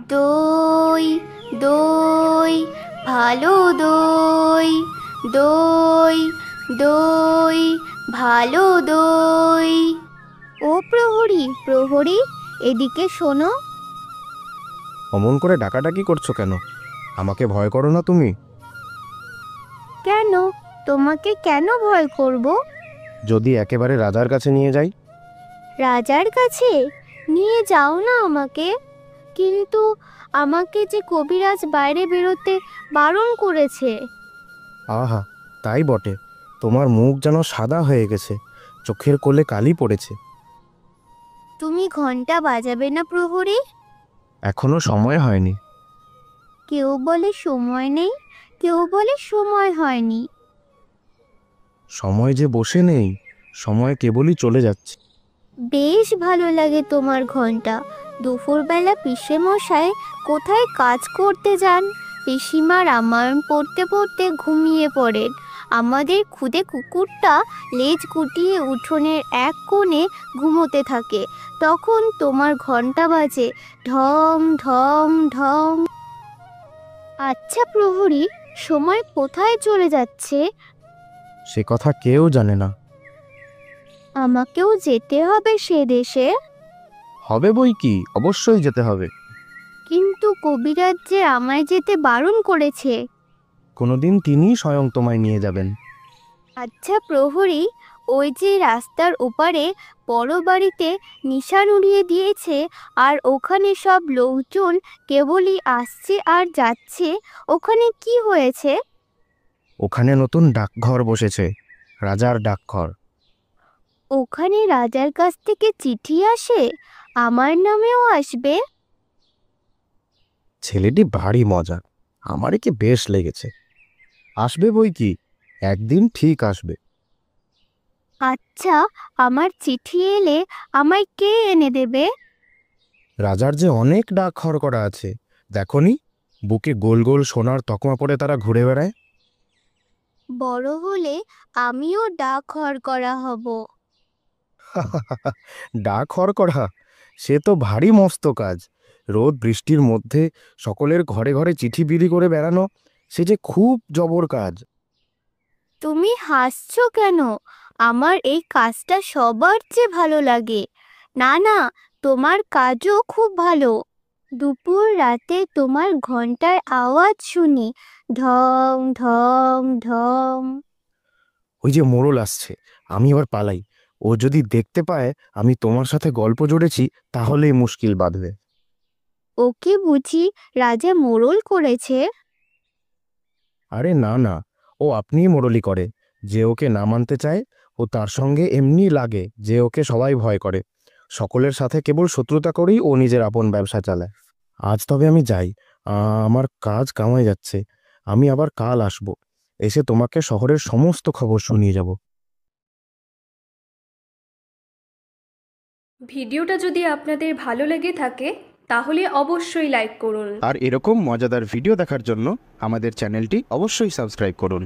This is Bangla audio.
দই দই ভালো দই, দই দই ভালো দই। ও প্রহরী প্রহরী, এদিকে শোনো। অমন করে ডাকাডাকি করছো কেন? আমাকে ভয় করো না তুমি? কেন? তোমাকে কেন ভয় করব? যদি একেবারে রাজার কাছে নিয়ে যাই? রাজার কাছে নিয়ে যাও না আমাকে। কিন্তু আমাকে যে কবিরাজ বাইরে বেরোতে বারণ করেছে। আহা, তাই বটে। তোমার মুখ যেন সাদা হয়ে গেছে, চোখের কোলে কালি পড়েছে। তুমি ঘন্টা বাজাবে না প্রহরী? এখনো সময় হয়নি। কেউ বলে সময় নেই, কেউ বলে সময় হয়নি। সময় যে বসে নেই, সময় কেবলই চলে যাচ্ছে। বেশ ভালো লাগে তোমার ঘন্টা। দুপুরবেলা পিসে মশাই কোথায় কাজ করতে যান, পিসিমা রামায়ণ পড়তে পড়তে ঘুমিয়ে পড়েন। আমাদের খুদে কুকুরটা লেজ গুটিয়ে উঠোনের এক কোণে ঘুমোতে থাকে। তখন তোমার ঘন্টা বাজে ঢং ঢং ঢং। আচ্ছা প্রহরী, সময় কোথায় চলে যাচ্ছে? সে কথা কেউ জানে না। আমাকেও যেতে হবে সে দেশে। হবে বই কি, অবশ্যই যেতে হবে। কিন্তু কবিরাজ যে আমায় যেতে বারণ করেছে। কোনোদিন তিনিই স্বয়ং তোমায় নিয়ে যাবেন। আচ্ছা প্রহরী, ওই যে রাস্তার ওপারে বড় বাড়িতে নিশান উড়িয়ে দিয়েছে, আর ওখানে সব লোকজন কেবলই আসছে আর যাচ্ছে, ওখানে কি হয়েছে? ওখানে নতুন ডাকঘর বসেছে, রাজার ডাকঘর। ওখানে রাজার কাছ থেকে চিঠি আসে? আমার নামেও আসবে? ছেলেটি ভারী মজা, আমারই কি বেশ লেগেছে। আসবে বই কি, একদিন ঠিক আসবে। আচ্ছা, আমার চিঠি এলে আমায় কে এনে দেবে? রাজার যে অনেক ডাকঘর করা আছে, দেখনি? বুকে গোল গোল সোনার তকমা পরে তারা ঘুরে বেড়ায়। বড় হলে আমিও ডাকঘর করা হব। ডাকঘর করা, সে তো ভারী মস্ত কাজ। রোদ বৃষ্টির মধ্যে সকলের ঘরে ঘরে চিঠি বিলি করে বেড়ানো, সে যে খুব জবর কাজ। তুমি হাসছো কেন? আমার এই কাজটা সবার চেয়ে ভালো লাগে। না না, তোমার কাজও খুব ভালো। দুপুর রাতে তোমার ঘন্টার আওয়াজ শুনি, ঢং ঢং ঢং। ওই যে মোড়ল আসছে, আমি এবার পালাই। ও যদি দেখতে পায় আমি তোমার সাথে গল্প জুড়েছি, তাহলেই মুশকিল বাঁধবে। ওকে বুঝি রাজা মোড়ল করেছে? আরে না না, ও আপনিই মোড়লি করে। যে ওকে না মানতে চায়, ও তার সঙ্গে এমনি লাগে যে ওকে সবাই ভয় করে। সকলের সাথে কেবল শত্রুতা করেই ও নিজের আপন ব্যবসা চালায়। আজ তবে আমি যাই, আমার কাজ কামাই যাচ্ছে। আমি আবার কাল আসব, এসে তোমাকে শহরের সমস্ত খবর শুনিয়ে যাব। ভিডিওটা যদি আপনাদের ভালো লেগে থাকে তাহলে অবশ্যই লাইক করুন। আর এরকম মজাদার ভিডিও দেখার জন্য আমাদের চ্যানেলটি অবশ্যই সাবস্ক্রাইব করুন।